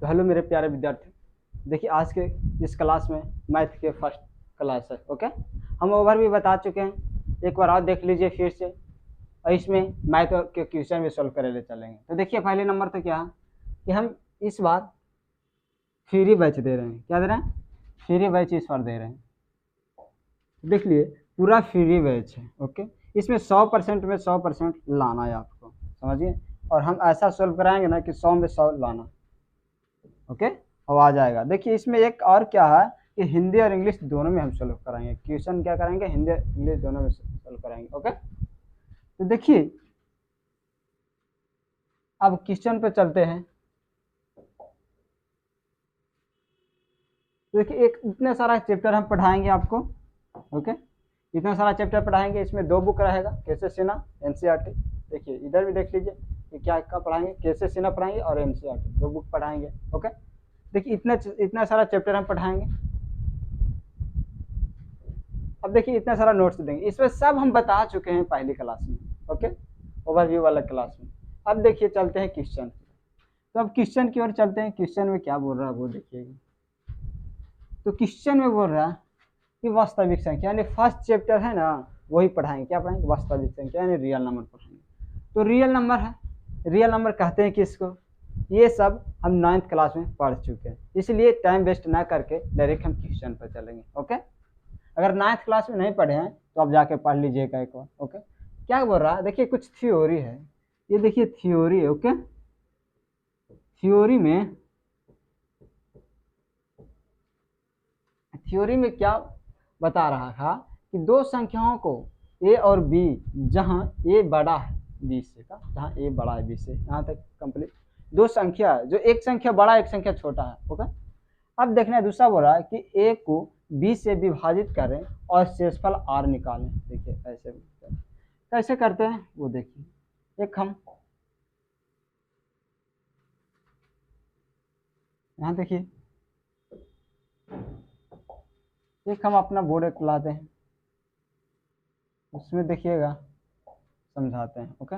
तो हेलो मेरे प्यारे विद्यार्थी, देखिए आज के इस क्लास में मैथ के फर्स्ट क्लास है। ओके, हम ओवर भी बता चुके हैं, एक बार और देख लीजिए फिर से। और इसमें मैथ के क्वेश्चन भी सोल्व करे चलेंगे। तो देखिए पहले नंबर तो क्या है कि हम इस बार फ्री बैच दे रहे हैं। क्या दे रहे हैं? फ्री बैच इस बार दे रहे हैं। देख लिए पूरा फ्री बैच है। ओके, इसमें 100% में 100% लाना है आपको, समझिए। और हम ऐसा सोल्व कराएंगे ना कि 100 में 100 लाना। ओके, अब आ जाएगा। देखिए इसमें एक और क्या है कि हिंदी और इंग्लिश दोनों में हम सोल्व कराएंगे। क्वेश्चन क्या कराएंगे? हिंदी इंग्लिश दोनों में सोल्व कराएंगे। ओके, तो देखिए अब क्वेश्चन पे चलते हैं। तो देखिए एक इतना सारा चैप्टर हम पढ़ाएंगे आपको। ओके, इतना सारा चैप्टर पढ़ाएंगे। इसमें 2 बुक रहेगा, कैसे सिन्हा, एनसीईआरटी। देखिए इधर भी देख लीजिए कि क्या क्या पढ़ाएंगे, कैसे सिन्हा पढ़ाएंगे और एनसीईआरटी, 2 बुक पढ़ाएंगे। ओके, देखिए इतना सारा चैप्टर हम पढ़ाएंगे। अब देखिए इतना सारा नोट्स देंगे, इसमें सब हम बता चुके हैं पहली क्लास में। ओके, ओवरव्यू वाला क्लास में। अब देखिए चलते हैं क्वेश्चन। तो अब क्वेश्चन की ओर चलते हैं। क्वेश्चन में क्या बोल रहा है वो देखिएगा। तो क्वेश्चन में बोल रहा है कि वास्तविक संख्या, यानी फर्स्ट चैप्टर है ना, वही पढ़ाएंगे। क्या पढ़ाएंगे? वास्तविक संख्या यानी रियल नंबर पढ़ाएंगे। तो रियल नंबर है, रियल नंबर कहते हैं किसको? ये सब हम 9th क्लास में पढ़ चुके हैं, इसलिए टाइम वेस्ट ना करके डायरेक्ट हम क्वेश्चन पर चलेंगे। ओके, अगर 9th क्लास में नहीं पढ़े हैं तो आप जाके पढ़ लीजिएगा एक बार। ओके, क्या बोल रहा है? देखिए कुछ थ्योरी है, ये देखिए थ्योरी है। ओके, थ्योरी में क्या बता रहा था कि दो संख्याओं को ए और बी, जहां ए बड़ा है बी से का, जहां ए बड़ा है बी से, यहाँ तक कंप्लीट। दो संख्या जो एक संख्या बड़ा एक संख्या छोटा है। ओके, अब देखना है दूसरा बोल रहा है कि ए को बी से विभाजित करें और शेषफल आर निकालें। देखिए ऐसे कैसे करते हैं वो देखिए। एक हम यहाँ देखिए, एक हम अपना बोर्ड एक लाते हैं, उसमें देखिएगा समझाते हैं। ओके,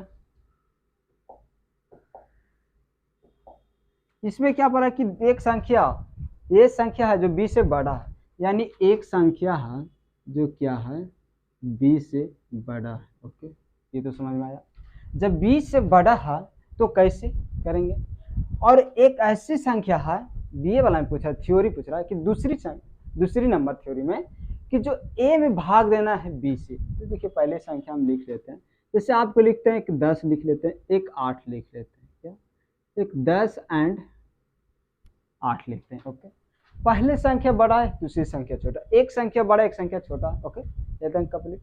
इसमें क्या पड़ा कि एक संख्या, ये संख्या है जो बी से बड़ा है, यानी एक संख्या है जो क्या है, बी से बड़ा है। ओके, ये तो समझ में आया। जब बी से बड़ा है तो कैसे करेंगे? और एक ऐसी संख्या है, बी वाला में पूछा, थ्योरी पूछ रहा है कि दूसरी नंबर थ्योरी में कि जो ए में भाग देना है बी से। तो देखिए पहले संख्या हम लिख लेते हैं, जैसे आपको लिखते हैं एक 10 लिख लेते हैं, एक 8 लिख लेते हैं। क्या? एक 10 एंड 8 लिखते हैं। ओके, पहले संख्या बड़ा है दूसरी संख्या छोटा, एक संख्या बड़ा एक संख्या छोटा। ओके, एकदम कंप्लीट।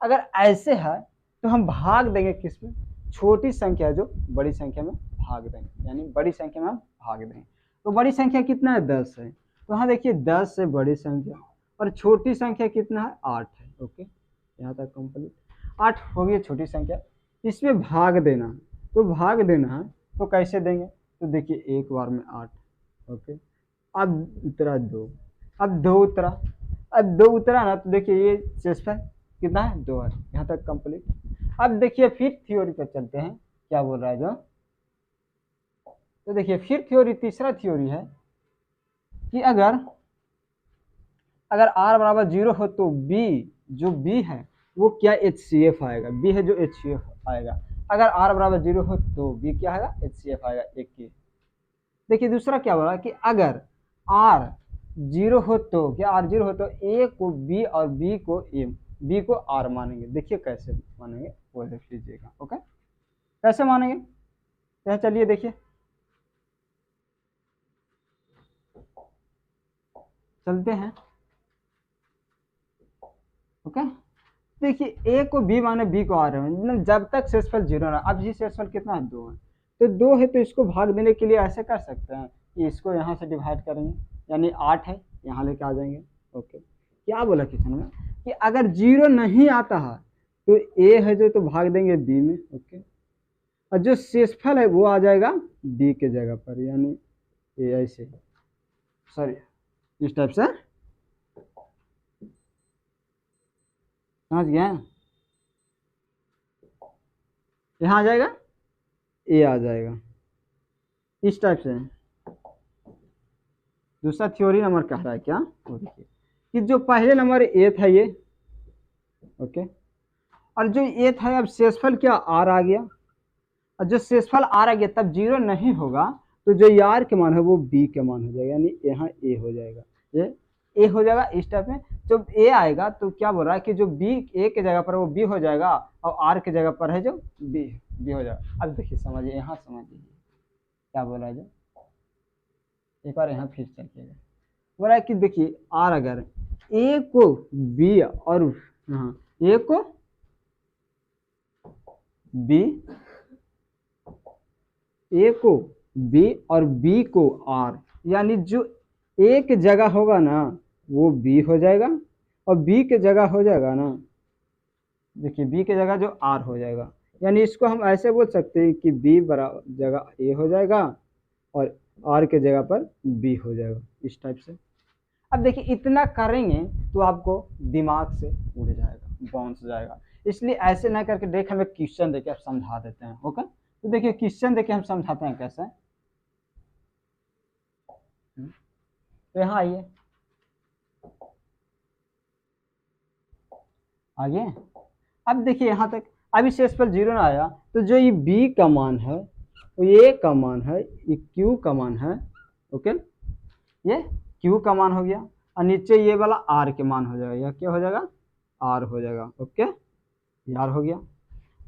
अगर ऐसे है तो हम भाग देंगे किसमें? छोटी संख्या जो बड़ी संख्या में भाग देंगे, यानी बड़ी संख्या में हम भाग देंगे। तो बड़ी संख्या कितना है? 10 है। तो हाँ देखिए 10 से बड़ी संख्या, और छोटी संख्या कितना है? 8 है। ओके, यहाँ तक कंप्लीट। 8 हो गई छोटी संख्या, इसमें भाग देना। तो भाग देना है तो कैसे देंगे? तो देखिए एक बार में 8। ओके, अब उतरा 2, अब 2 उतरा, अब 2 उतरा ना, तो देखिए ये शेषफल कितना है? 2 है। यहाँ तक कंप्लीट। अब देखिए फिर थ्योरी पर चलते हैं, क्या बोल रहा है जो। तो देखिए फिर थ्योरी, तीसरा थ्योरी है कि अगर आर बराबर 0 हो तो बी, जो बी है वो क्या? HCF आएगा। बी है जो HCF आएगा। अगर आर बराबर 0 हो तो बी क्या आएगा? HCF आएगा, एक की। देखिए दूसरा क्या बोला कि अगर आर 0 हो तो क्या? आर 0 हो तो ए को बी और बी को ए, बी को आर मानेंगे। देखिए कैसे मानेंगे वो देख लीजिएगा। ओके, कैसे मानेंगे? तो चलिए देखिए, चलते हैं। ओके, देखिए ए को बी माने बी को आर है, मतलब जब तक शेषफल 0 ना। अब ये शेषफल कितना है? 2 है। तो 2 है तो इसको भाग देने के लिए ऐसे कर सकते हैं कि इसको यहाँ से डिवाइड करेंगे, यानी 8 है यहाँ लेके आ जाएंगे। ओके, क्या बोला क्वेश्चन में कि अगर 0 नहीं आता है तो ए है जो, तो भाग देंगे बी में। ओके, और जो शेषफल है वो आ जाएगा डी के जगह पर, यानी ए ऐसे, सॉरी इस टाइप से। समझ गए? यहाँ आ जाएगा, ए आ जाएगा इस टाइप से। दूसरा थ्योरी नंबर कह रहा है क्या, वो देखिए कि जो पहले नंबर ए था ये, ओके, और जो ए था अब शेषफल क्या आर आ गया, और जो शेषफल आर आ गया तब जीरो नहीं होगा, तो जो आर के मान है वो बी के मान हो जाएगा, यानी यहाँ ए हो जाएगा, ये ए हो जाएगा इस टाइप में। जब ए आएगा तो क्या बोल रहा है कि जो बी ए के जगह पर वो बी हो जाएगा, और आर के जगह पर है जो बी हो जाएगा। अब देखिए समझिए, यहाँ समझिए क्या बोला है, जो एक बार यहाँ फिर चलिएगा, बोला है कि देखिए आर अगर ए को बी और हाँ ए को बी, ए को बी और बी को आर, यानी जो ए की जगह होगा ना वो बी हो जाएगा, और बी के जगह हो जाएगा ना, देखिए बी के जगह जो आर हो जाएगा, यानी इसको हम ऐसे बोल सकते हैं कि बी बराबर जगह ए हो जाएगा और आर के जगह पर बी हो जाएगा, इस टाइप से। अब देखिए इतना करेंगे तो आपको दिमाग से उड़ जाएगा, बाउंस जाएगा, इसलिए ऐसे ना करके देख हमें क्वेश्चन देके आप समझा देते हैं। ओके, तो देखिए क्वेश्चन देके हम समझाते हैं कैसे। तो यहाँ आइए, आगे अब देखिए यहाँ तक अभी शेषफल जीरो ना आया, तो जो ये बी का मान है, तो ये का मान है, ये क्यू का मान है, ओके, ये क्यू का मान हो गया, और नीचे ये वाला आर के मान हो जाएगा, यह क्या हो जाएगा, आर हो जाएगा, ओके, ये आर हो गया।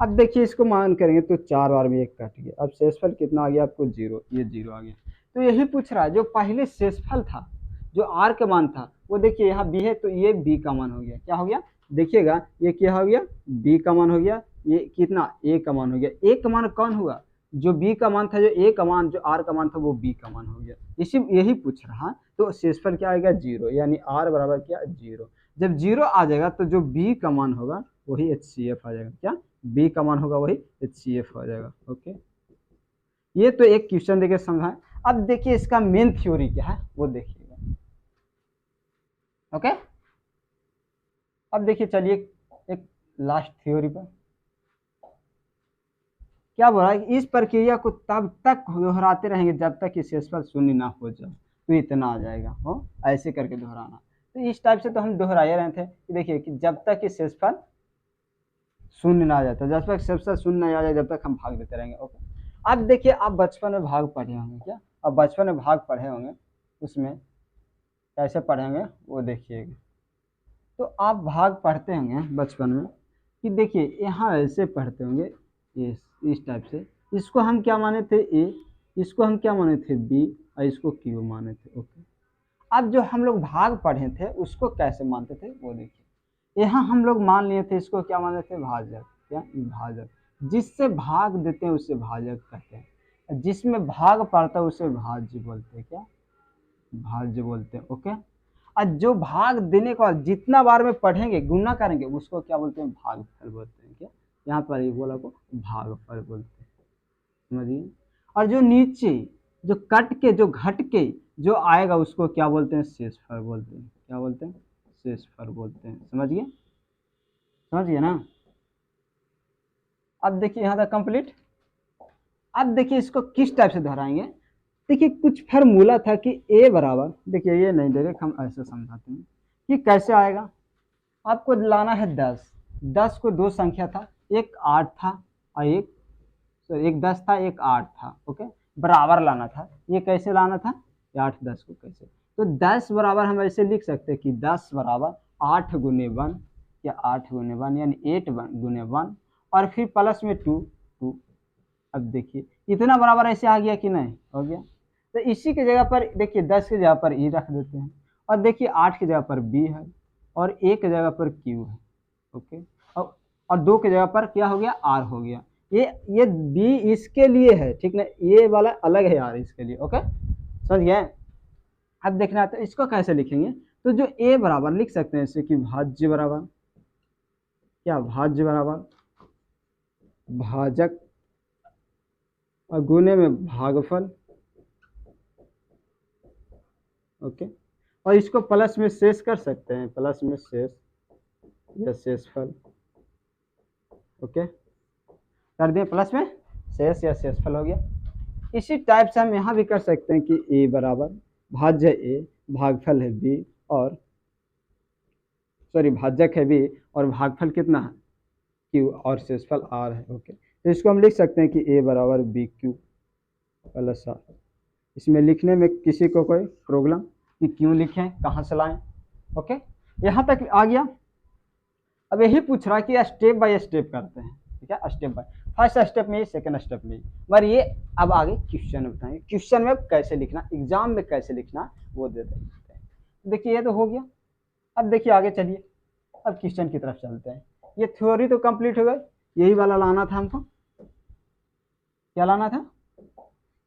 अब देखिए इसको मान करेंगे तो 4 बार में 1 कट गया, अब शेषफल कितना आ गया आपको, जीरो, ये जीरो आ गया। तो यही पूछ रहा है जो पहले शेषफल था जो आर का मान था वो देखिए यहाँ बी है, तो ये बी का मान हो गया, क्या हो गया, देखिएगा ये क्या हो गया, बी का मान हो गया, ये कितना ए का मान हो गया, ए का मान कौन हुआ, जो बी का मान था, जो ए का मान, जो आर का मान था वो बी का मान हो गया, इसी यही पूछ रहा। तो शेषफल क्या आएगा, जीरो, यानी आर बराबर क्या, जीरो। जब जीरो आ जाएगा तो जो बी का मान होगा वही HCF आ जाएगा, क्या बी का मान होगा वही HCF हो जाएगा। ओके, ये तो एक क्वेश्चन देके समझाएं। अब देखिए इसका मेन थ्योरी क्या है वो देखिएगा। ओके, अब देखिए चलिए एक लास्ट थ्योरी पर क्या बोला, इस प्रक्रिया को तब तक दोहराते रहेंगे जब तक कि शेषफल शून्य ना हो जाए, तो इतना आ जाएगा, हो ऐसे करके दोहराना। तो इस टाइप से तो हम दोहराए रहे थे कि देखिए कि जब तक कि शेषफल शून्य ना आ जाता, जब तक शेषफल शून्य नहीं आ जाए जब तक हम भाग देते रहेंगे। ओके, अब देखिए आप बचपन में भाग पढ़े होंगे क्या, अब बचपन में भाग पढ़े होंगे, उसमें कैसे पढ़ेंगे वो देखिएगा। तो आप भाग पढ़ते होंगे बचपन में कि देखिए यहाँ ऐसे पढ़ते होंगे इस टाइप से, इसको हम क्या माने थे ए, इसको हम क्या माने थे बी, और इसको क्यू माने थे। ओके, अब जो हम लोग भाग पढ़े थे उसको कैसे मानते थे वो देखिए, यहाँ हम लोग मान लिए थे इसको क्या माने थे, भाजक, क्या भाजक, जिससे भाग देते हैं उसे भाजक कहते हैं, जिसमें भाग पड़ता है उसे भाज्य बोलते हैं, क्या भाज्य बोलते हैं। ओके, और जो भाग देने के बाद जितना बार में पढ़ेंगे गुना करेंगे उसको क्या बोलते हैं, भागफल बोलते हैं, क्या यहाँ पर ये बोला को भागफल बोलते हैं, समझिए। और जो नीचे जो कट के जो घट के जो आएगा उसको क्या बोलते हैं, शेषफल बोलते हैं, क्या बोलते हैं, शेषफल बोलते हैं, समझिए, समझिए ना। अब देखिए यहाँ तक कंप्लीट। अब देखिए इसको किस टाइप से दोहराएंगे, देखिए कुछ फार्मूला था कि ए बराबर, देखिए ये नहीं डायरेक्ट हम ऐसे समझाते हैं कि कैसे आएगा। आपको लाना है 10, 10 को दो संख्या था, एक 8 था और एक 10 था, एक 8 था। ओके, बराबर लाना था, ये कैसे लाना था, 8 10 को कैसे, तो 10 बराबर हम ऐसे लिख सकते हैं कि 10 बराबर 8 गुने 1, या 8 गुने 1 यानी 8 गुने 1, और फिर प्लस में 2 2। अब देखिए इतना बराबर ऐसे आ गया कि नहीं, हो गया। तो इसी के जगह पर देखिए 10 की जगह पर ई रख देते हैं, और देखिए 8 की जगह पर बी है, और ए की जगह पर क्यू है। ओके, और 2 की जगह पर क्या हो गया, आर हो गया। ये बी इसके लिए है, ठीक ना, ये वाला अलग है आर इसके लिए। ओके, समझ गए। अब देखना है तो इसको कैसे लिखेंगे, तो जो ए बराबर लिख सकते हैं जैसे कि भाज्य बराबर, क्या भाज्य बराबर भाजक, और गुने में भागफल। ओके, और इसको प्लस में शेष कर सकते हैं, प्लस में शेष या शेषफल। ओके, कर दिए, प्लस में शेष या शेषफल हो गया। इसी टाइप से हम यहाँ भी कर सकते हैं कि ए बराबर भाज्य ए, भागफल है बी, और सॉरी भाजक है बी और भागफल कितना है क्यू और शेषफल आर है। ओके, तो इसको हम लिख सकते हैं कि ए बराबर बी क्यू प्लस आर। इसमें लिखने में किसी को कोई प्रॉब्लम कि क्यों लिखें, कहाँ से लाएं? ओके, यहाँ तक आ गया। अब यही पूछ रहा है कि स्टेप बाय स्टेप करते हैं, ठीक है, स्टेप बाय, फर्स्ट स्टेप में, सेकंड स्टेप में, पर ये अब आगे क्वेश्चन में बताएंगे, क्वेश्चन में कैसे लिखना, एग्जाम में कैसे लिखना वो दे देते हैं। देखिए ये तो हो गया। अब देखिए आगे चलिए, अब क्वेश्चन की तरफ चलते हैं। ये थ्योरी तो कंप्लीट हो गई, यही वाला लाना था हमको, क्या लाना था,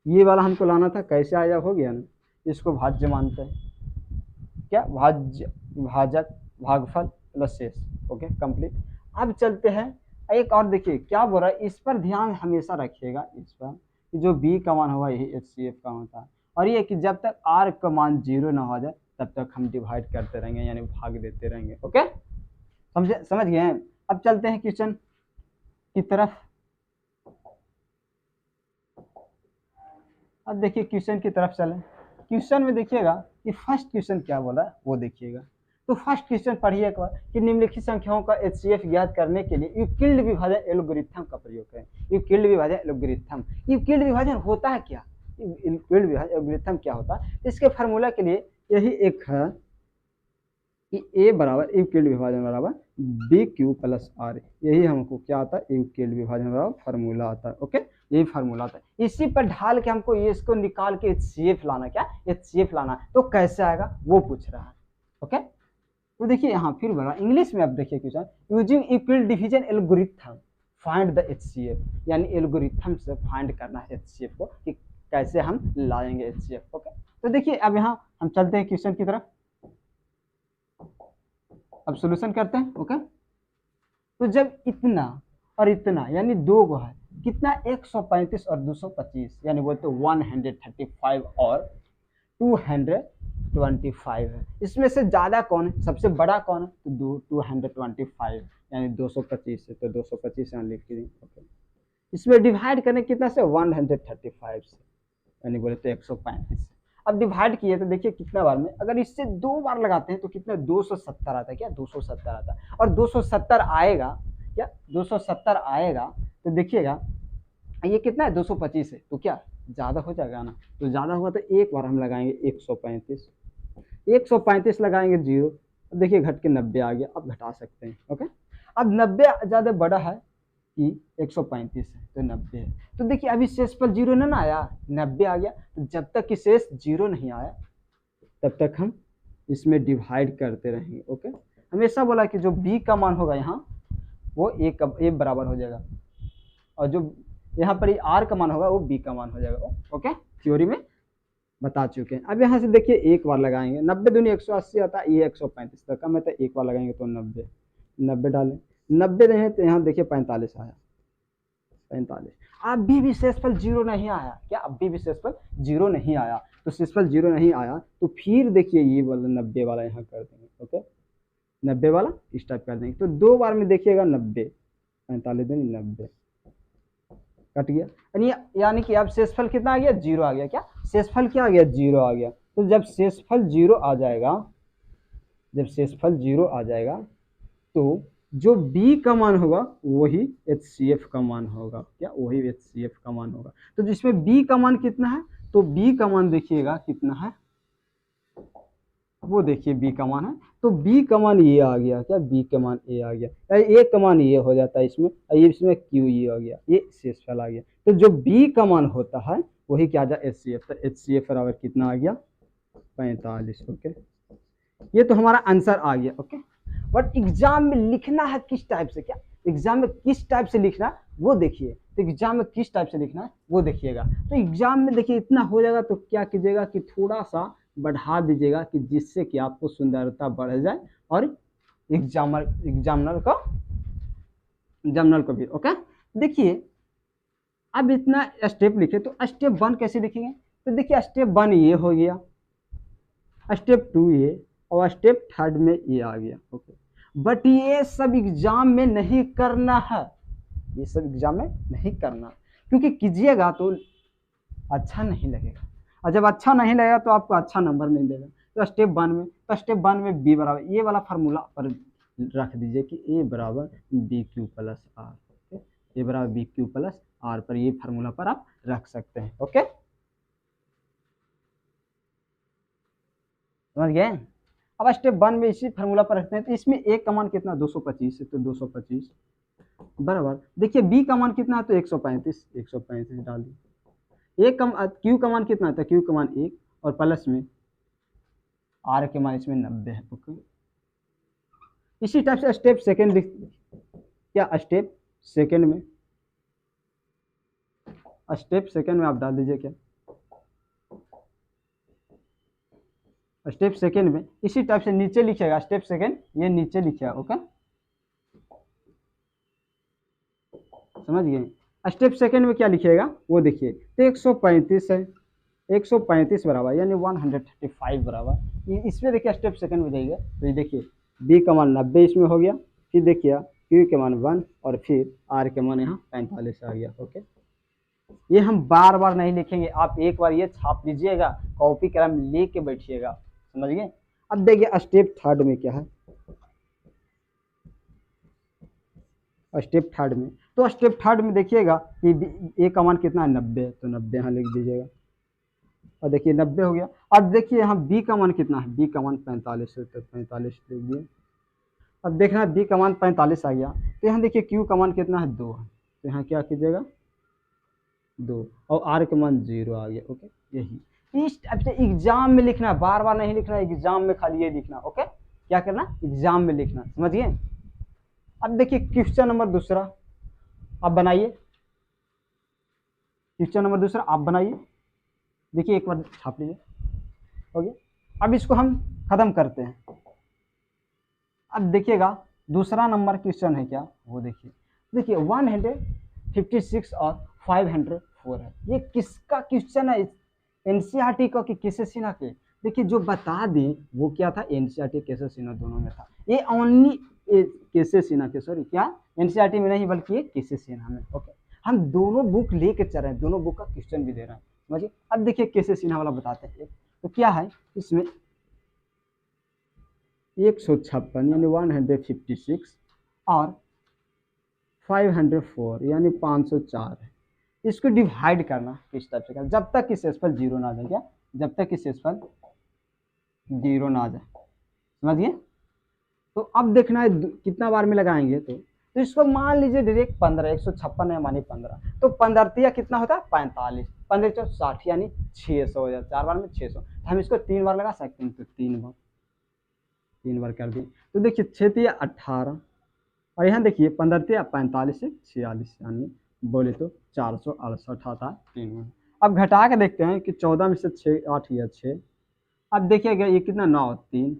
ये वाला हमको लाना था। कैसे आया, हो गया ना, इसको भाज्य मानते हैं, क्या भाज्य, भाजक, भागफल प्लस शेष। Okay complete. अब चलते हैं एक और, देखिए क्या बोल रहा है, इस पर ध्यान हमेशा रखिएगा, इस पर कि जो बी का मान होगा यही HCF का होता है, और ये कि जब तक आर का मान 0 ना हो जाए तब तक हम डिवाइड करते रहेंगे, यानी भाग देते रहेंगे। ओके समझ गए हैं। अब चलते हैं क्वेश्चन की तरफ। अब देखिए क्वेश्चन की तरफ चलें। क्वेश्चन में देखिएगा कि फर्स्ट क्वेश्चन क्या बोला है वो देखिएगा। तो फर्स्ट क्वेश्चन पढ़िए एक बार कि निम्नलिखित संख्याओं का HCF ज्ञात करने के लिए यूक्लिड विभाजन एल्गोरिथम का प्रयोग करें। यूक्लिड विभाजन एल्गोरिथम, यूक्लिड विभाजन होता है क्या, यूक्लिड विभाजन एल्गोरिथम क्या होता है, इसके फार्मूला के लिए यही एक है कि ए बराबर यूक्लिड विभाजन बराबर बी क्यू प्लस आर। यही हमको क्या आता है, यूक्लिड विभाजन बराबर फार्मूला आता है। ओके, यही फार्मूला आता है, इसी पर ढाल के हमको ये इसको निकाल के HCF लाना, क्या HCF लाना, तो कैसे आएगा वो पूछ रहा है। ओके, तो देखिए यहाँ फिर बना इंग्लिश में, अब देखिए question, using Euclid division algorithm find the HCF, यानी एल्गोरिथम से फाइंड करना है HCF को कि कैसे हम लाएंगे HCF। ओके, तो देखिए अब यहाँ हम चलते हैं क्वेश्चन की तरफ, अब सॉल्यूशन करते हैं। ओके, तो जब इतना और इतना यानी दो को है, कितना 135 और 225, यानी बोलते 135 और 225 है, इसमें से ज्यादा कौन है, सबसे बड़ा कौन है, तो 225 यानी 225 है, तो 225 यहाँ लिख दी। ओके, इसमें डिवाइड करने कितना से 135 से, यानी बोले तो 135 से। अब डिवाइड किए तो देखिए कितना बार में, अगर इससे 2 बार लगाते हैं तो कितना 270 आता है, क्या 270 आता है, और 270 आएगा, क्या 270 आएगा, तो देखिएगा ये कितना है 225 है, तो क्या ज़्यादा हो जाएगा ना, तो ज़्यादा हुआ तो एक बार हम लगाएंगे 135 लगाएंगे 0, देखिए घट के 90 आ गया, अब घटा सकते हैं। ओके, अब 90 ज़्यादा बड़ा है कि 135 है, तो 90 है, तो देखिए अभी शेष पर 0 ना आया, 90 आ गया, तो जब तक कि शेष 0 नहीं आया तब तक हम इसमें डिवाइड करते रहेंगे। ओके, हमेशा बोला कि जो b का मान होगा यहाँ वो a बराबर हो जाएगा, और जो यहाँ पर r का मान होगा वो b का मान हो जाएगा। ओके, थ्योरी में बता चुके हैं। अब यहाँ से देखिए एक बार लगाएंगे, 90 दूनी 180 आता है, ये 135 तक कम है, तो एक बार लगाएंगे तो 90 डालें, 90 नहीं है तो यहाँ देखिए 45 आया, 45। अब भी शेषफल 0 नहीं आया, क्या अभी भी शेषफल 0 नहीं आया, तो शेषफल 0 नहीं आया तो फिर देखिए ये वाला 90 वाला यहाँ कर देंगे। ओके, 90 वाला इस टाइप कर देंगे, तो 2 बार में देखिएगा 90, 45 दूनी 90 कट गया, यानी कि अब शेषफल कितना आ गया, 0 आ गया, क्या शेषफल क्या आ गया, 0 आ गया। तो जब शेषफल 0 आ जाएगा, जब शेषफल 0 आ जाएगा तो जो b का मान होगा वही HCF का मान होगा, क्या वही HCF का मान होगा। तो जिसमें b का मान कितना है, तो b का मान देखिएगा कितना है, वो देखिए b का मान है, तो b का मान ये आ गया, क्या b का मान a आ गया, a का मान ये हो जाता है इसमें, इसमें q ये आ गया, ये शेषफल आ गया। तो जो b का मान होता है वही क्या आ जाए HCF, तो HCF बराबर कितना आ गया 45। ओके, ये तो हमारा आंसर आ गया। ओके, बट एग्जाम में लिखना है किस टाइप से, क्या एग्जाम में किस टाइप से लिखना वो देखिए, तो एग्जाम में किस टाइप से लिखना वो देखिएगा। तो एग्जाम में देखिए इतना हो जाएगा तो क्या कीजिएगा कि थोड़ा सा बढ़ा दीजिएगा कि जिससे कि आपको सुंदरता बढ़ जाए और एग्जामिनर को भी। ओके, देखिए अब इतना स्टेप लिखे तो स्टेप 1 कैसे लिखेंगे, तो देखिए स्टेप 1 ये हो गया, स्टेप 2 ये, और स्टेप 3 में ये आ गया। ओके, बट ये सब एग्जाम में नहीं करना है, ये सब एग्जाम में नहीं करना, क्योंकि कीजिएगा तो अच्छा नहीं लगेगा। और जब अच्छा नहीं लगेगा तो आपको अच्छा नंबर नहीं देगा। तो स्टेप 1 में बी बराबर ये वाला फार्मूला पर रख दीजिए कि ए बराबर बी क्यू प्लस आर, ए बराबर बी क्यू प्लस आर पर ये फार्मूला पर आप रख सकते हैं। ओके, समझ गए। अब स्टेप 1 में इसी फार्मूला पर रखते हैं। तो इसमें ए का मान कितना 225 है, तो 225 बराबर, देखिए बी का मान कितना है तो 135 डाल दिए। क्यू का मान कितना था, क्यू का मान 1 और प्लस में आर के मान इसमें 90 है। ओके, इसी टाइप से स्टेप सेकंड क्या स्टेप सेकंड में आप डाल दीजिए क्या स्टेप सेकंड में इसी टाइप से नीचे लिखिएगा स्टेप सेकंड, ये नीचे लिखिएगा। ओके, समझ गए। स्टेप सेकंड में क्या लिखिएगा वो देखिए, तो 135 है, 135 बराबर यानी 135 बराबर, इसमें देखिए स्टेप सेकंड में जाइएगा तो ये देखिए बी का मान 90 इसमें हो गया, फिर देखिए क्यू के मान 1 और फिर आर के मान यहाँ 45 आ गया। ओके, ये हम बार बार नहीं लिखेंगे, आप एक बार ये छाप लीजिएगा, कॉपी कलम लेके बैठिएगा, समझ गए। अब देखिए स्टेप थर्ड में क्या है, स्टेप थर्ड में, तो स्टेप थर्ड में देखिएगा कि ए का मान कितना है 90, तो 90 यहाँ लिख दीजिएगा और देखिए 90 हो गया। अब देखिए यहाँ बी का मान कितना है, बी का मान 45 है, तो 45 लिख दिए। अब देखना बी का मान 45 आ गया, तो यहाँ देखिए क्यू का मान कितना है 2 है, तो यहाँ क्या कीजिएगा 2 और आर के मान 0 आ गया। ओके, यही इस टाइप से एग्जाम में लिखना, बार बार नहीं लिखना, एग्जाम में खाली ये लिखना। ओके, क्या करना एग्जाम में लिखना, समझिए। अब देखिए क्वेश्चन नंबर दूसरा आप बनाइए, क्वेश्चन नंबर दूसरा आप बनाइए, देखिए एक बार छाप लीजिए, हो गया। अब इसको हम खत्म करते हैं। अब देखिएगा दूसरा नंबर क्वेश्चन है क्या वो देखिए, 156 और 504 है, ये किसका क्वेश्चन है, एनसीईआरटी का कि केसी सिन्हा के। देखिए जो बता दें वो क्या था, एनसीईआरटी केसी सिन्हा दोनों में था, ये ओनली केसी सिन्हा के, सॉरी क्या एनसीईआरटी में नहीं बल्कि ये केसी सिन्हा में। ओके, हम दोनों बुक लेके चल रहे हैं, दोनों बुक का क्वेश्चन भी दे रहे हैं, समझिए। अब देखिए केसी सिन्हा वाला बताते हैं, तो क्या है इसमें 156 यानी 156 और 504 यानी 504 है, इसको डिवाइड करना किस टाइप से करना, जब तक कि शेषफल 0 ना आ जाए, क्या जब तक कि शेषफल 0 ना आ जाए, समझिए। तो अब देखना है कितना बार में लगाएंगे, तो इसको मान लीजिए डायरेक्ट 15, 156 है मानी 15, तो 15 कितना होता है 45, 15 60 यानी 600 हो जाता है, 4 बार में 600, तो हम इसको 3 बार लगा सकते हैं, तो 3 बार कर दिए। तो देखिए 6 18 और यहाँ देखिए 15 45 से 46 यानी बोले तो 468 आता है 3 बार। अब घटा के देखते हैं कि 14 में से 6 8 या 6, अब देखिएगा ये कितना 9 3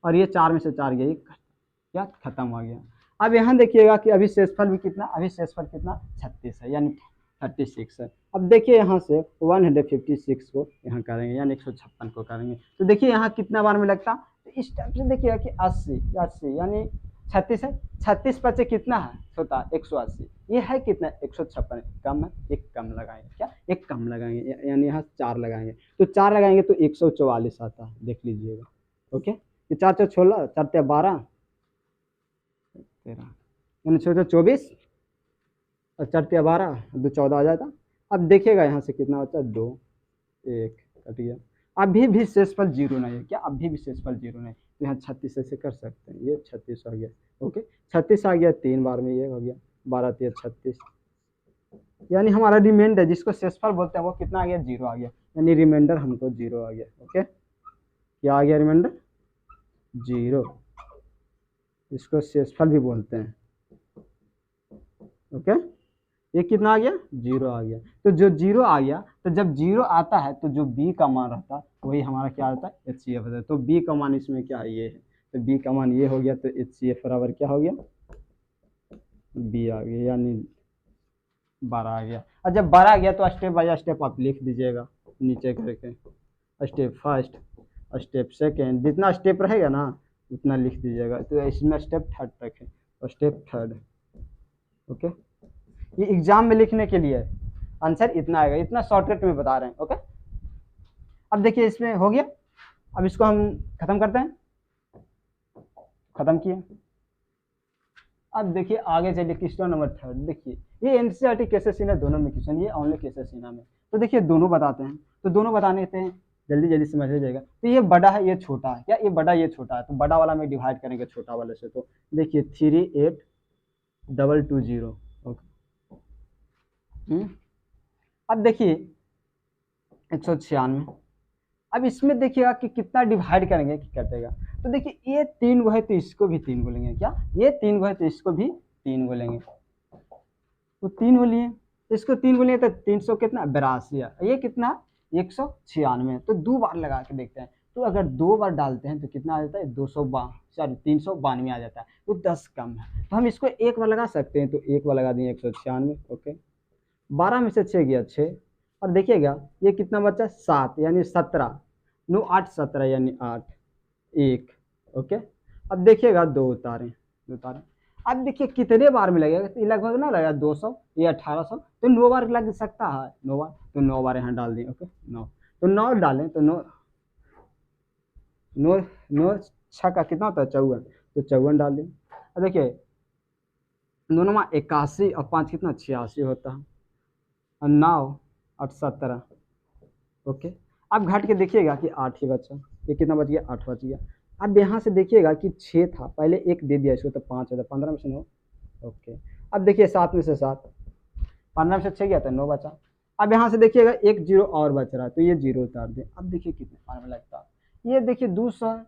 और ये 4 में से 4 गया, ये क्या खत्म हो गया। अब यहाँ देखिएगा कि अभी शेषफल भी कितना, अभी शेषफल कितना 36 है यानी 36 है। अब देखिए यहाँ से 156 को यहाँ करेंगे यानी 156 को करेंगे, तो देखिए यहाँ कितना बार में लगता, तो इस टाइप से देखिएगा कि 80 यानी 36 है, 36 बचे कितना है छोटा 180, ये है कितना 156 कम है, एक कम लगाएंगे, क्या एक कम लगाएंगे यानी यहाँ 4 लगाएंगे, तो 4 लगाएंगे तो 144 आता है, देख लीजिएगा। ओके, ये 4 4 16 4 12 13 यानी 6 24 और 4 12 2 14 आ जाता। अब देखिएगा यहाँ से कितना होता है 2 1 कट गया, अभी भी शेषफल 0 नहीं है, क्या अभी भी शेषफल 0 नहीं, तो यहाँ 36 ऐसे कर सकते हैं, ये 36 हो गया। ओके, 36 आ गया 3 बार में, ये हो गया 12 3 36 यानी हमारा रिमाइंडर जिसको शेषफल बोलते हैं वो कितना आ गया 0 आ गया, यानी रिमाइंडर हमको 0 आ गया। ओके, क्या आ गया रिमाइंडर 0, इसको शेषफल भी बोलते हैं। ओके, ये कितना आ गया 0 आ गया, तो जो 0 आ गया, तो जब 0 आता है तो जो b का मान रहता है वही हमारा क्या आता है HCF होता है, तो b का मान इसमें क्या है ये है, तो b का मान ये हो गया, तो HCF बराबर क्या हो गया b आ गया यानी 12 आ गया। और जब 12 आ गया तो स्टेप बाय स्टेप आप लिख दीजिएगा नीचे करके, स्टेप फर्स्ट स्टेप सेकेंड, जितना स्टेप रहेगा ना उतना लिख दीजिएगा, तो इसमें स्टेप थर्ड तक है और स्टेप थर्ड। ओके, ये एग्जाम में लिखने के लिए आंसर इतना आएगा, इतना शॉर्टकट में बता रहे हैं। ओके, अब देखिए इसमें हो गया। अब इसको हम खत्म करते हैं, खत्म किए। अब देखिए आगे चलिए क्वेश्चन नंबर 3। देखिए ये एनसीईआरटी केसेस दोनों में क्वेश्चन, ये ओनली केसेस में। तो देखिए दोनों बताते हैं, तो दोनों बताने के हैं, जल्दी जल्दी समझ हो जाएगा। तो ये बड़ा है, ये छोटा है, क्या ये बड़ा ये छोटा है, तो बड़ा वाला में डिवाइड करेंगे छोटा वाले से। तो देखिए 38220। ओके, अब देखिए 196। अब इसमें देखिएगा कि कितना डिवाइड करेंगे कि कटेगा। तो देखिए ये 3 गो है तो इसको भी 3 गो लेंगे, क्या ये 3 गो है तो इसको भी 3 गो लेंगे। तो 3 गो लिए, इसको 3 गो लिए तो 300 कितना 82 है, ये कितना 196। तो 2 बार लगा के देखते हैं। तो अगर 2 बार डालते हैं तो कितना आ जाता है 392 आ जाता है, तो 10 कम है। तो हम इसको एक बार लगा सकते हैं, तो एक बार लगा दिए 196। ओके, 12 में से 6 गया 6, और देखिएगा ये कितना बचा 7 यानी 17, 9 8 17 यानी 8 1। ओके, अब देखिएगा 2 उतारें, 2 उतारें। अब देखिए कितने बार में लगेगा, तो लगभग ना लगेगा 200, ये 1800, तो 9 बार लग सकता है, 9 बार, तो 9 बार यहाँ डाल दिए। ओके 9, तो 9 डालें तो 9 9 9 6 का कितना होता है 54, तो 54 डाल दें। अब देखिए दोनों में 81 और 5 कितना 86 होता है, और 9 8 17। ओके, अब घट के देखिएगा कि 8 ही बचा, ये कितना बच गया 8 बच गया। अब यहाँ से देखिएगा कि 6 था, पहले 1 दे दिया इसको, तो 5 होता, 15 में से 9। ओके, अब देखिए 7 में से 7, 15 में से 6 गया तो 9 बचा। अब यहाँ से देखिएगा 1 0 और बच रहा है, तो ये 0 उतार दें। अब देखिए कितने बार में लगता है, ये देखिए 200,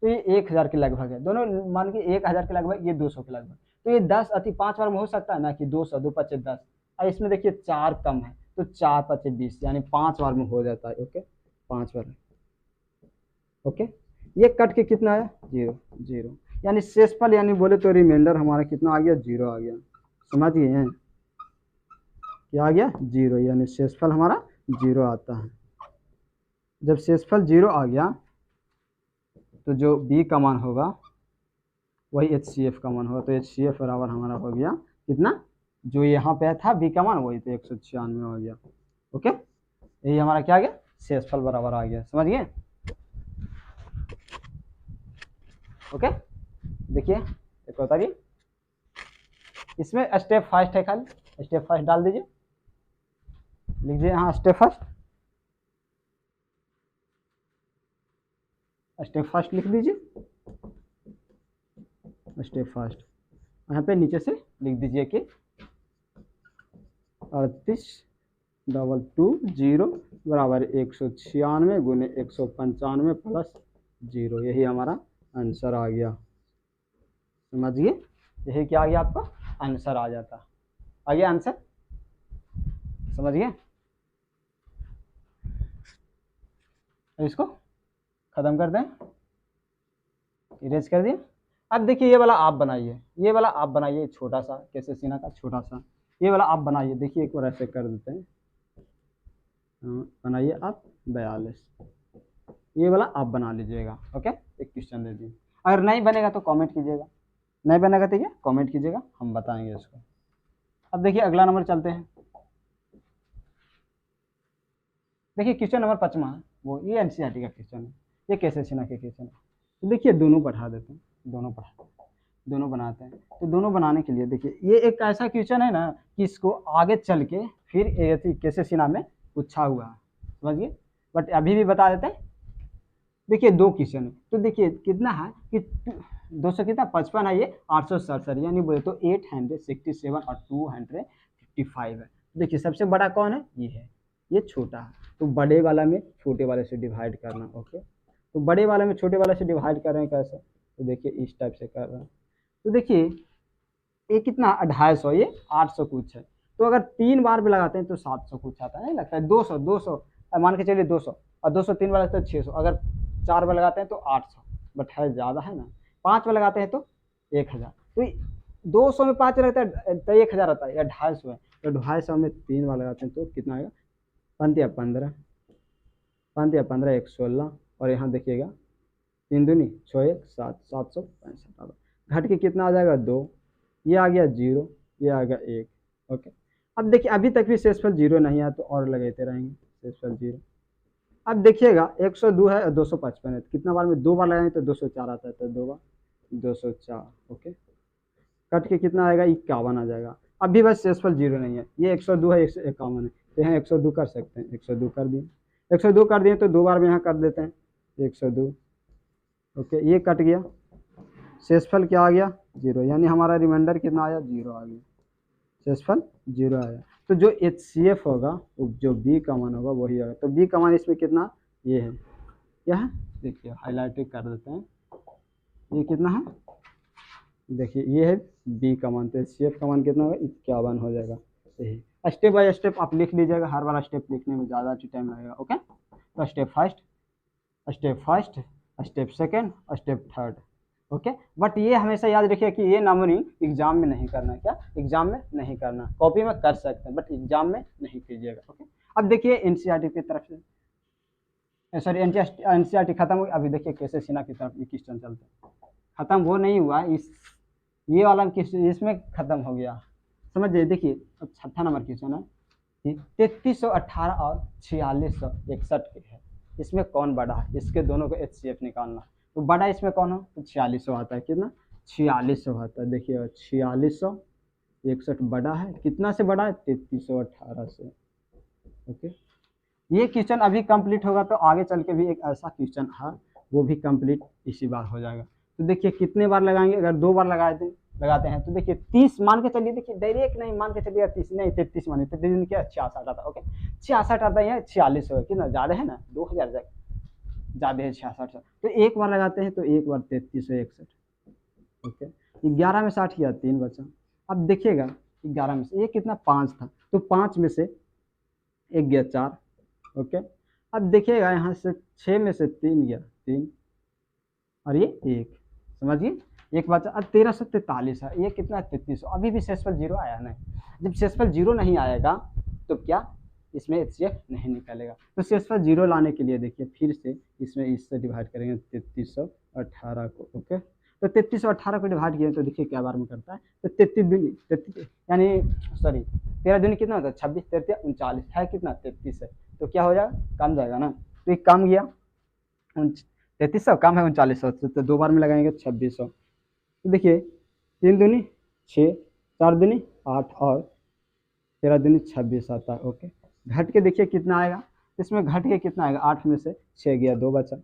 तो ये 1000 के लगभग है, दोनों मान के 1000 के लगभग, ये 200 के लगभग। तो ये 10 अति 5 बार में हो सकता है ना, कि 200 2 5 10, और इसमें देखिए 4 कम है, तो 4 5 20 यानी 5 बार में हो जाता है। ओके 5 बार। ओके, ये कट के कितना आया 0 0, यानी शेषफल यानी बोले तो रिमाइंडर हमारा कितना आ गया 0 आ गया। समझ गए हैं, क्या आ गया 0, यानी शेषफल हमारा 0 आता है। जब शेषफल 0 आ गया तो जो बी का मान होगा वही HCF का मान होगा, तो HCF बराबर हमारा हो गया कितना, जो यहाँ पे था बी का मान वही तो 196 हो गया। ओके, यही हमारा क्या आ गया शेषफल बराबर आ गया। समझ गए। ओके, देखिए एक होता है इसमें स्टेप फर्स्ट है, खाली स्टेप फर्स्ट डाल दीजिए, लीजिए यहाँ स्टेप फर्स्ट, स्टेप फर्स्ट लिख दीजिए, स्टेप फर्स्ट यहाँ पे नीचे से लिख दीजिए कि 38,220 बराबर 196 गुने 195 प्लस 0, यही हमारा आंसर आ गया। समझिए, यही क्या आ गया आपका आंसर आ जाता, आ गया आंसर। समझ गए, इसको खत्म कर दें, इरेज कर दिए। अब देखिए ये वाला आप बनाइए, ये वाला आप बनाइए छोटा सा, कैसे सीना का छोटा सा, ये वाला आप बनाइए। देखिए एक बार ऐसे कर देते हैं, बनाइए आप 42, ये वाला आप बना लीजिएगा। ओके, एक क्वेश्चन दे दिए, अगर नहीं बनेगा तो कमेंट कीजिएगा, नहीं बनेगा तो ये कमेंट कीजिएगा, हम बताएंगे इसको। अब देखिए अगला नंबर चलते हैं। देखिए क्वेश्चन नंबर 5 है वो, ये एनसीईआरटी का क्वेश्चन है, ये कैसे सीना के क्वेश्चन है। तो देखिए दोनों पढ़ा देते हैं, दोनों बनाते हैं। तो दोनों बनाने के लिए देखिए ये एक ऐसा क्वेश्चन है ना कि इसको आगे चल के फिर कैसे सीना में पूछा हुआ है, समझिए, बट अभी भी बता देते हैं। देखिए 2 क्वेश्चन है, तो देखिए कितना है कि 200 कितना 55 है, ये 867 यानी बोले तो 867 और 255 है। देखिए सबसे बड़ा कौन है, ये है, ये छोटा है, तो बड़े वाला में छोटे वाले से डिवाइड करना। ओके, तो बड़े वाले में छोटे वाले से डिवाइड कर रहे हैं कैसे, तो देखिए इस टाइप से कर रहे हैं। तो देखिए ये कितना 250, ये 800 कुछ है, तो अगर 3 बार भी लगाते हैं तो 700 कुछ आता है, नहीं लगता है 200 200 मान के चलिए 200, और 200 3 बार लगता है 600, अगर 4 बार लगाते हैं तो 800, बट है ज़्यादा है ना, 5 बार लगाते हैं तो 1000, तो 200 में 5 लगता है तो 1000 आता है, या 250 है, तो 250 में 3 बार लगाते हैं तो कितना आएगा 5 या 15, 5 या 15 116, और यहाँ देखिएगा 3 दूनी 6 1 7 765, घट के कितना आ जाएगा 2, ये आ गया 0, ये आ गया 1। ओके, अब देखिए अभी तक भी शेषफल 0 नहीं आया, तो और लगाते रहेंगे शेषफल 0। अब देखिएगा 102 है और 255 है, तो कितना बार में 2 बार लगाएंगे तो 204 आता है, तो 2 बार 204। ओके, कट के कितना आएगा 51 आ जाएगा। अभी बस शेषफल जीरो नहीं है, ये 102 है 151 है, तो यहाँ 102 कर सकते हैं, 102 कर दिए, 102 कर दिए तो 2 बार में यहाँ कर देते हैं 102। ओके, ये कट गया, शेषफल क्या आ गया जीरो, यानी हमारा रिमाइंडर कितना आया जीरो आ गया, शेषफल जीरो आया। तो जो HCF होगा जो B का मान होगा वही होगा। तो B का मान इसमें कितना, ये है, क्या है देखिए हाईलाइट कर देते हैं, ये कितना है देखिए, ये है B का मान, तो HCF का मान कितना होगा 51 हो जाएगा। यही स्टेप बाय स्टेप आप लिख लीजिएगा, हर बार स्टेप लिखने में ज़्यादा टाइम लगेगा। ओके, तो step first, step second, step third. Okay, but ये हमेशा याद रखिए कि ये नंबरिंग एग्जाम में नहीं करना है, क्या एग्जाम में नहीं करना, कॉपी में कर सकते हैं बट एग्जाम में नहीं कीजिएगा। ओके, अब देखिए NCERT की तरफ से, सॉरी NCERT खत्म हो, अभी देखिए कैसे सिन्हा की तरफ ये क्वेश्चन चलते हैं, खत्म वो नहीं हुआ, इस ये वाला क्वेश्चन इसमें खत्म हो गया, समझिए। देखिए अब छठा नंबर क्वेश्चन है, 3318 और 4661 के है, इसमें कौन बड़ा है, इसके दोनों को HCF निकालना। तो बड़ा इसमें कौन हो, तो 4600 आता है, कितना 4600 आता है। देखिए 4661 बड़ा है, कितना से बड़ा है 3318 से। ओके, ये क्वेश्चन अभी कंप्लीट होगा तो आगे चल के भी एक ऐसा क्वेश्चन है वो भी कंप्लीट इसी बार हो जाएगा। तो देखिए कितने बार लगाएंगे, अगर 2 बार लगाते हैं तो देखिए 30 मान के चलिए, देखिए डायरेक्ट नहीं मान के चलिए 30 नहीं 33 मानिए, 33 क्या 66 आता है। ओके, 66 आता है, 46 हो, कितना ज़्यादा है ना, 2000 ज़्यादा है 66। तो एक बार लगाते हैं तो एक बार 3361। ओके, 11 में 60 किया 3 बचा। अब देखिएगा 11 में से ये कितना 5 था, तो 5 में से एक गया 4। ओके, अब देखिएगा यहाँ से 6 में से 3 गया 3 और ये 1, समझिए एक बचा। अब 1343 है, ये कितना 3300, अभी भी शेषफल जीरो आया नहीं। जब शेषफल जीरो नहीं आएगा तो क्या इसमें HCF नहीं निकलेगा। तो शेषफल जीरो लाने के लिए देखिए फिर से इसमें इससे डिवाइड करेंगे 3318 को। ओके, तो 3318 को डिवाइड किया तो देखिए क्या बार में करता है, तो 33 यानी सॉरी 13 दूनी कितना होता है 26, 33 39 है, कितना 33 है, तो क्या हो जाएगा कम जाएगा ना, तो ये कम गया 3300 कम है 3900, तो 2 बार में लगाएंगे 2600। तो देखिए 3 दूनी 6, 4 दूनी 8 और 13 दूनी 26 आता है। ओके, घट के देखिए कितना आएगा, इसमें घट के कितना आएगा, 8 में से 6 गया 2 बचा।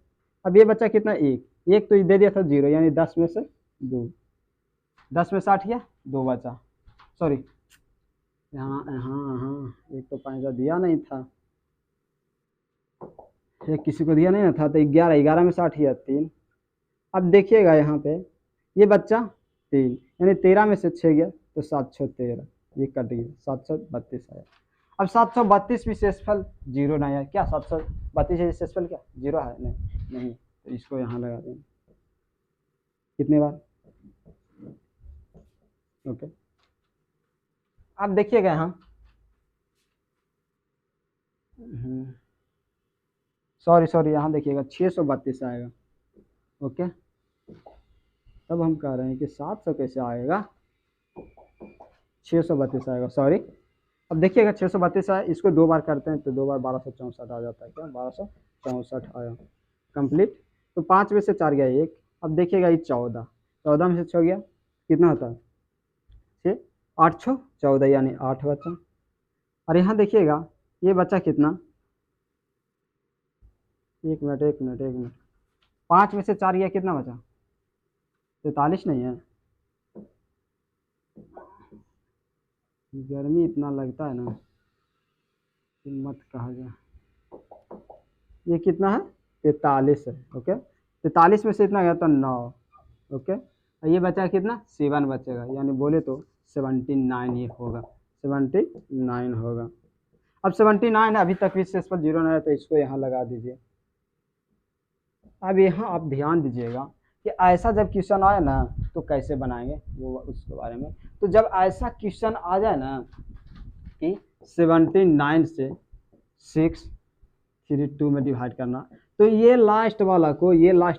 अब ये बचा कितना 1 तो दे दिया था 0, यानी 10 में से 2, 10 में 60 गया 2 बचा, सॉरी यहाँ हाँ एक तो पैसा दिया नहीं था, एक किसी को दिया नहीं ना था, तो 11 में 60 गया 3। अब देखिएगा यहाँ पे ये बच्चा 3, यानी 13 में से 6 गया तो 713, ये कट गया 732 आया। अब 732 भी शेषफल जीरो नहीं है, क्या 732 शेषफल क्या जीरो है, नहीं, तो इसको यहाँ लगा देंगे कितने बार। ओके, अब देखिएगा यहाँ सॉरी यहाँ देखिएगा 632 आएगा। ओके, तब हम कह रहे हैं कि 700 कैसे आएगा, 632 आएगा, सॉरी। अब देखिएगा 632 आया, इसको 2 बार करते हैं तो 2 बार 1264 आ जाता है, क्या 1264 आया कंप्लीट। तो 5 में से 4 गया 1। अब देखिएगा ये 14 में से 6 गया कितना होता है 6, 8 6 14, यानी 8 बचा। और यहाँ देखिएगा ये बचा कितना, एक मिनट 5 में से 4 गया कितना बचा 43 नहीं है, गर्मी इतना लगता है ना मत कहा जाए। ये कितना है 43 है। ओके, 43 में से इतना गया तो 9। ओके, और ये बचा कितना 7 बचेगा, यानी बोले तो 79 ये होगा, 79 होगा। अब 79 है, अभी तक भी शेषफल जीरो नहीं है, तो इसको यहाँ लगा दीजिए। अब यहाँ आप ध्यान दीजिएगा कि ऐसा जब क्वेश्चन आए ना तो कैसे बनाएंगे वो उसके बारे में। तो जब ऐसा क्वेश्चन आ जाए ना कि 79 से 632 में डिवाइड करना, तो ये लास्ट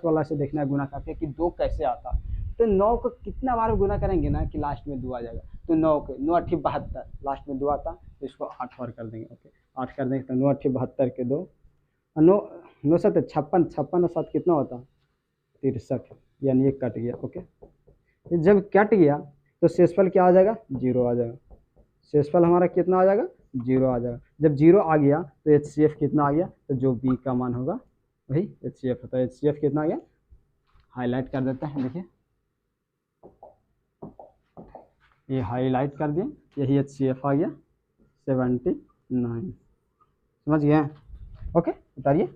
वाला से देखना गुना करके कि 2 कैसे आता। तो 9 को कितना बार गुना करेंगे ना कि लास्ट में 2 आ जाएगा, तो 9 के 9 8 72, लास्ट में 2 आता तो इसको 8 बार कर देंगे। ओके, 8 कर देंगे तो 9 8 72 के 2 नौ, 9 छप्पन, 56 और 7 कितना होता है 63, यानी ये कट गया। ओके, जब कट गया तो शेषफल क्या आ जाएगा, 0 आ जाएगा। शेषफल हमारा कितना आ जाएगा, 0 आ जाएगा। जब 0 आ गया तो HCF कितना आ गया, तो जो बी का मान होगा वही HCF होता है। HCF कितना आ गया, हाईलाइट कर देते हैं, देखिए ये हाईलाइट कर दिए, यही HCF आ गया 79। समझ गए, ओके उतारिए।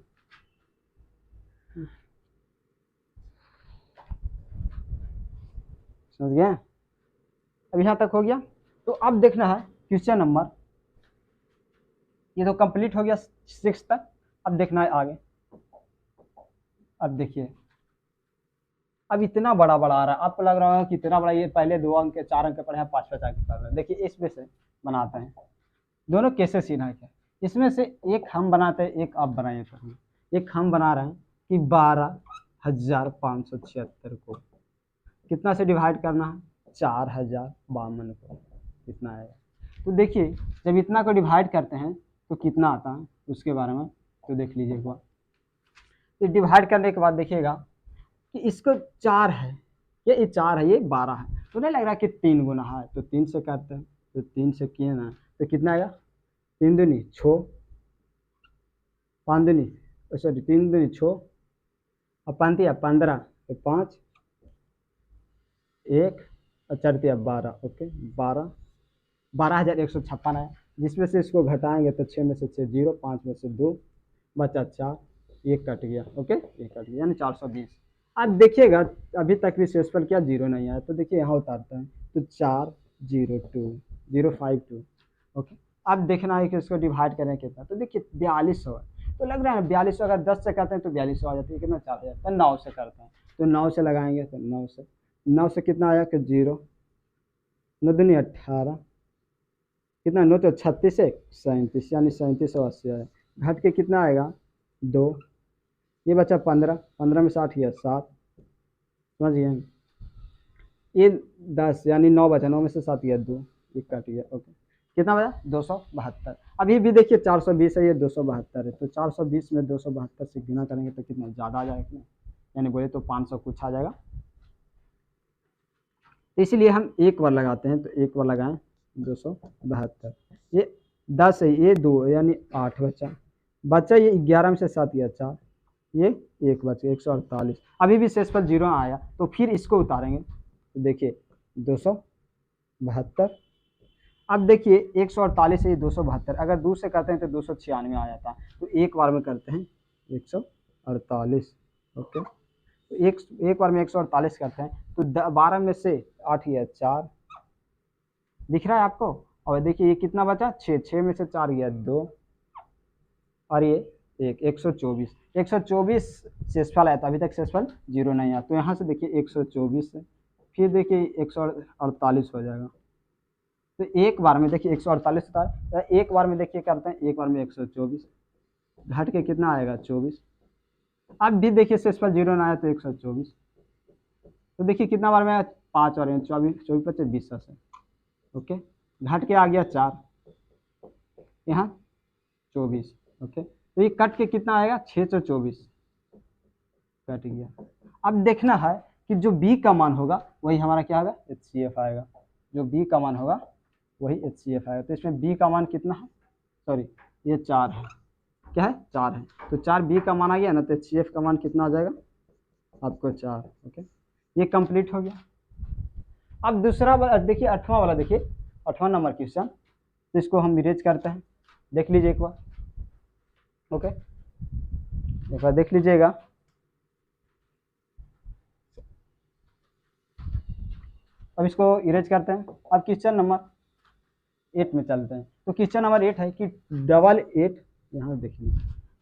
समझ गए, अब यहाँ तक हो गया। तो अब देखना है क्वेश्चन नंबर, ये तो कंप्लीट हो गया 6 तक। अब देखना है आगे। अब देखिए, अब इतना बड़ा बड़ा आ रहा है, आपको लग रहा है कि इतना बड़ा, ये पहले 2 अंक के 4 अंक के पढ़े हैं, 5 अंक के पढ़ रहे हैं। देखिए इसमें से बनाते हैं, दोनों कैसे सीना है। इसमें से एक हम बनाते हैं, एक आप बनाइए। एक हम बना रहे हैं कि 12,576 को कितना से डिवाइड करना है, 4,052 को, कितना आएगा। तो देखिए जब इतना को डिवाइड करते हैं तो कितना आता है, उसके बारे में तो देख लीजिए एक बार। तो डिवाइड करने के बाद देखिएगा कि इसको 4 है, ये 4 है, ये 12 है, तो नहीं लग रहा कि 3 गुना है, तो 3 से करते हैं। तो 3 से किए ना तो कितना आएगा, 3 दूनी 6, 5 दूनी सॉरी 3 दूनी 6 और 5 दिया 15, तो 5 1 और 4 दिया 12। ओके 12,156 है, जिसमें से इसको घटाएंगे तो 6 में से 6 0, 5 में से 2 बचा 4, एक कट गया। ओके एक कट गया, यानी 420। अब देखिएगा अभी तक भी शेषफल क्या 0 नहीं आया, तो देखिए यहाँ उतारते हैं तो 402,052। ओके, अब देखना है कि इसको डिवाइड करें कितना, तो देखिए 4200 है, तो लग रहा है 4200, अगर 10 से करते हैं तो 4200 आ जाती है, कितना 4000। तो 9 से करते हैं, तो 9 से लगाएंगे, तो 9 से कितना आया कि 0, 9 दूनी 18, कितना 9 तो 36 है 37, यानी 3780 आया। घट के कितना आएगा 2, ये बचा 15, 15 में 60 गया 7। समझ गए, ये 10 यानी 9 बचा, 9 में से 7 गया 2, ये कट गया। ओके कितना बचा 272। अभी भी देखिए 420 है, ये 272 है, तो 420 में 272 से गुना करेंगे तो कितना ज़्यादा आ जाएगा, यानी बोले तो 500 कुछ आ जाएगा। इसलिए हम एक बार लगाते हैं, तो एक बार लगाएं 272, ये 10 है, ये 2 यानी 8 बचा ये 11 में से 7 गया 4, ये 1 बचा 148। अभी भी शेषफल 0 आया, तो फिर इसको उतारेंगे, तो देखिए 272। अब देखिए 148 है, ये 272, अगर 2 से करते हैं तो 296 आ जाता है, तो एक बार में करते हैं 148। ओके, तो एक बार में 148 करते हैं, तो 12 में से 8 गया 4, दिख रहा है आपको। और देखिए ये कितना बचा 6, 6 में से 4 गया 2, और ये 124 शेषफल आया था, अभी तक शेषफल 0 नहीं आया, तो यहाँ से देखिए 124 से फिर देखिए 148 हो जाएगा। तो एक बार में देखिए 148 था, तो एक बार में देखिए करते हैं, एक बार में 124 घट के कितना आएगा 24। अब भी देखिए शेषफल 0 ना आया, तो 124, तो देखिए कितना बार में 5 और 24, 24 25 20 से। ओके घट के आ गया 4, यहाँ 24। ओके तो ये कट के कितना आएगा 624, कट गया। अब देखना है कि जो बी का मान होगा वही हमारा क्या होगा HCF आएगा, जो बी का मान होगा वही HCF आएगा। तो इसमें बी का मान कितना है, सॉरी ये 4 है, क्या है 4 है, तो 4 बी का मान आ गया ना, तो HCF का मान कितना आ जाएगा आपको 4। ओके ये कंप्लीट हो गया। अब दूसरा देखिए 8वां वाला, देखिए 8वां नंबर क्वेश्चन, तो इसको हम इरेज करते हैं, देख लीजिए एक बार। ओके एक बार देख लीजिएगा, अब इसको इरेज करते हैं। अब क्वेश्चन नंबर 8 में चलते हैं। तो क्वेश्चन नंबर 8 है कि 88, यहाँ देखिए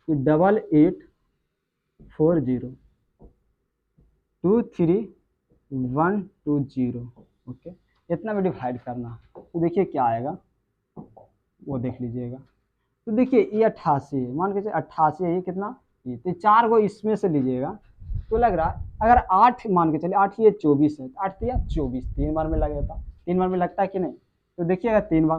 कि 8840232120। ओके इतना में डिवाइड करना है, तो देखिए क्या आएगा वो देख लीजिएगा। तो देखिए ये 88 है, मान के चलिए 88 है, ये कितना ये, तो 4 को इसमें से लीजिएगा, तो लग रहा है अगर 8 मान के चलिए 8 ये 24 है, 8 या 24 3 बार में लग जाता, 3 बार में लगता है कि नहीं, तो देखिएगा 3 बार,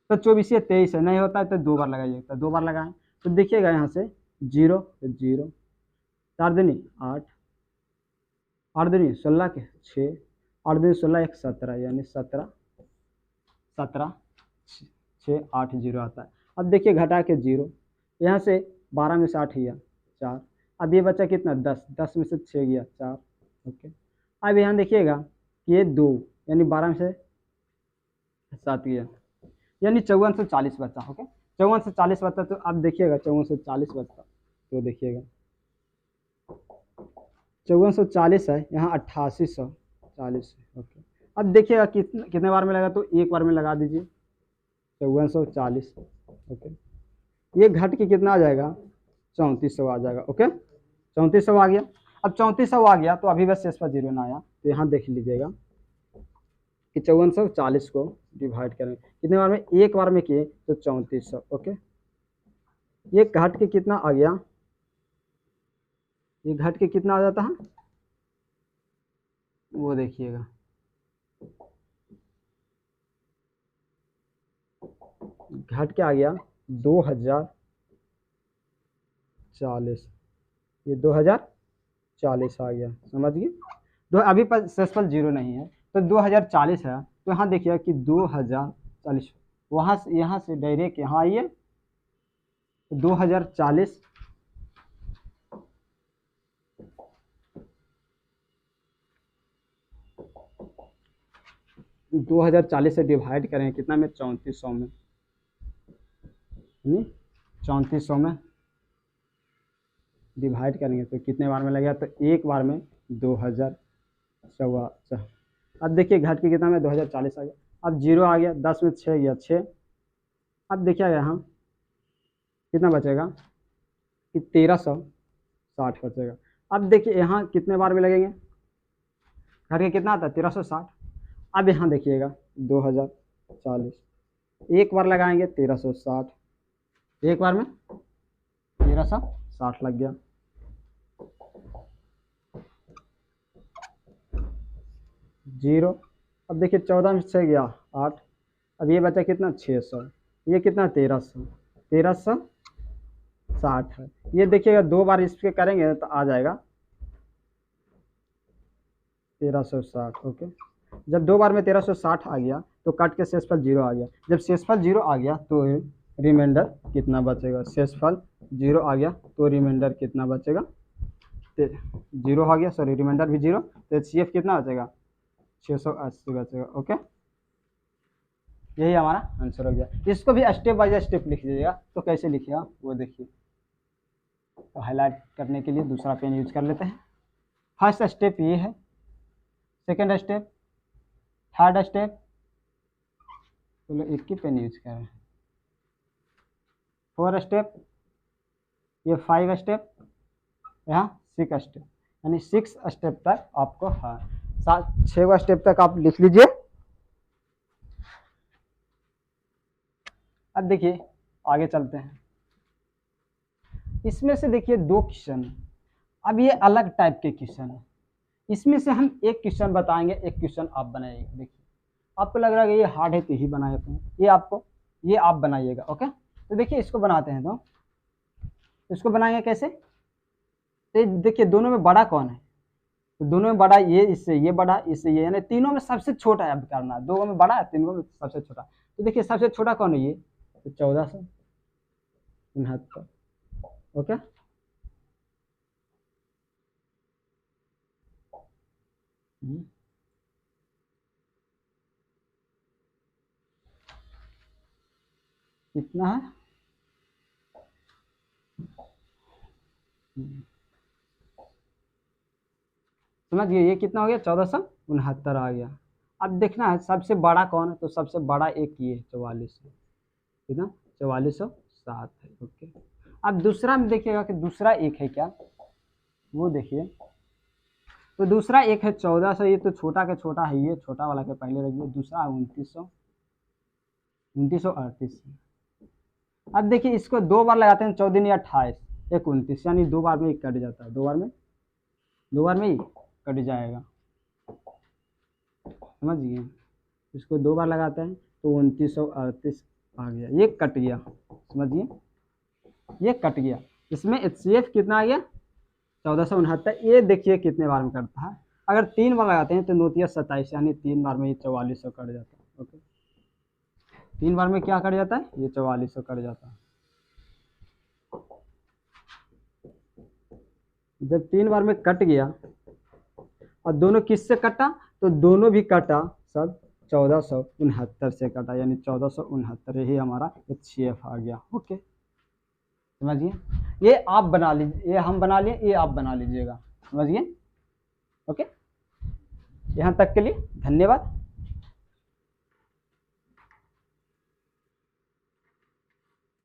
तो 24 या 23 है, नहीं होता है तो 2 बार लगाइए, तो 2 बार लगाएं, तो देखिएगा यहाँ से 0 तो 0, 4 दूनी 8, 8 दूनी 16 के 6, 8 दूनी 16 1 17, यानी 17 17 6 8 0 आता है। अब देखिए घटा के 0, यहाँ से 12 में से 8 गया 4, अब ये बचा कितना 10, 10 में से 6 गया 4, ओके। अब यहाँ देखिएगा ये 2, यानी 12 में से 7 गया, यानी 5440 बचा, ओके। 5440 बचा, तो अब देखिएगा 5440 बचा, तो देखिएगा 5440 है, यहाँ 8840, ओके। अब देखिएगा कितने बार में लगा, तो एक बार में लगा दीजिए 5440, ओके। ये घट के कितना आ जाएगा 3400 आ जाएगा, ओके। 3400 आ गया। अब 3400 आ गया तो अभी बस शेष पर 0 ना आया, तो यहाँ देख लीजिएगा कि 5440 को डिवाइड करें कितने बार में, एक बार में किए तो 3400, ओके। ये घट के कितना आ गया, ये घट के कितना आ जाता है, वो देखिएगा घट के आ गया 2040, ये 2040 आ गया, समझ गए। दो अभी पर शेषफल 0 नहीं है, तो 2040 है, तो यहाँ देखिए कि 2040 वहाँ से यहाँ से डायरेक्ट यहाँ आइए, 2040 2040 से डिवाइड करें कितना में, 3400 में, 3400 में डिवाइड करेंगे तो कितने बार में लगेगा, तो एक बार में 2044। अब देखिए घट के कितना में 2040 आ गया, अब 0 आ गया, 10 में 6 गया 6, अब देखिए यहाँ कितना बचेगा कि 1360 बचेगा। अब देखिए यहाँ कितने बार में लगेंगे, घट के कितना आता है 1360। अब यहाँ देखिएगा 2040, एक बार लगाएंगे 1360, एक बार में 1360 लग गया, 0। अब देखिए 14 में 6 गया 8, अब ये बचा कितना 600, ये कितना 1360 है। ये देखिएगा दो बार इसके करेंगे तो आ जाएगा 1360, ओके। जब दो बार में 1360 आ गया तो कट के शेषफल 0 आ गया, जब शेषफल 0 आ गया तो रिमाइंडर कितना बचेगा, शेषफल 0 आ गया तो रिमाइंडर कितना बचेगा, 0 आ गया, सॉरी रिमाइंडर भी 0, तो HCF कितना बचेगा 680 बचेगा, ओके। यही हमारा आंसर हो गया। इसको भी स्टेप बाय स्टेप लिख दीजिएगा, तो कैसे लिखिएगा वो देखिए। तो हाईलाइट करने के लिए दूसरा पेन यूज कर लेते हैं। फर्स्ट स्टेप ये है, सेकंड स्टेप, थर्ड स्टेप, तो लोग एक ही पेन यूज कर रहे हैं। 4 स्टेप, ये 5 स्टेप, यहाँ 6 स्टेप, यानी 6 स्टेप तक आपको, हाँ 6 स्टेप तक आप लिख लीजिए। अब देखिए आगे चलते हैं। इसमें से देखिए 2 क्वेश्चन, अब ये अलग टाइप के क्वेश्चन है। इसमें से हम एक क्वेश्चन बताएंगे, एक क्वेश्चन आप बनाइएगा। देखिए आपको लग रहा है कि ये हार्ड है तो ही बनाए थे, ये आप बनाइएगा, ओके। तो देखिए इसको बनाते हैं, तो इसको बनाएंगे कैसे, तो देखिए दोनों में बड़ा कौन है, तो दोनों में बड़ा ये, इससे ये बड़ा, इससे ये, यानी तीनों में सबसे छोटा है अब करना, 2 में बड़ा है, 3 में सबसे छोटा। तो देखिए सबसे छोटा कौन है, ये तो 1469, ओके। कितना है, समझिए ये कितना हो गया 1469 आ गया। अब देखना है सबसे बड़ा कौन है, तो सबसे बड़ा एक ये 44 है, कितना 4407 है, ओके। अब दूसरा में देखिएगा कि दूसरा एक है क्या, वो देखिए। तो दूसरा एक है 1400, ये तो छोटा के छोटा है, ये छोटा वाला के पहले रखिए। दूसरा 2938। अब देखिए इसको 2 बार लगाते हैं, 14 या 28, एक 29, यानी 2 बार में ही कट जाता है, 2 बार में ही कट जाएगा, समझिए। इसको 2 बार लगाते हैं तो 2938 आ गया, ये कट गया, समझिए। ये कट गया, इसमें HCF कितना आ गया 1469। ये देखिए कितने बार में कटता है, अगर 3 बार लगाते हैं तो 9 × 27 यानी 3 बार में ये 4400 कट जाता है। ओके, 3 बार में क्या कट जाता है, ये 4400 कट जाता है। जब 3 बार में कट गया और दोनों किससे कटा, तो दोनों भी कटा सब 1469 से कटा, यानी 1469 यही हमारा HCF आ गया। ओके, समझिए, ये आप बना लीजिए, ये हम बना लिए, ये आप बना लीजिएगा, समझिए। ओके, यहाँ तक के लिए धन्यवाद।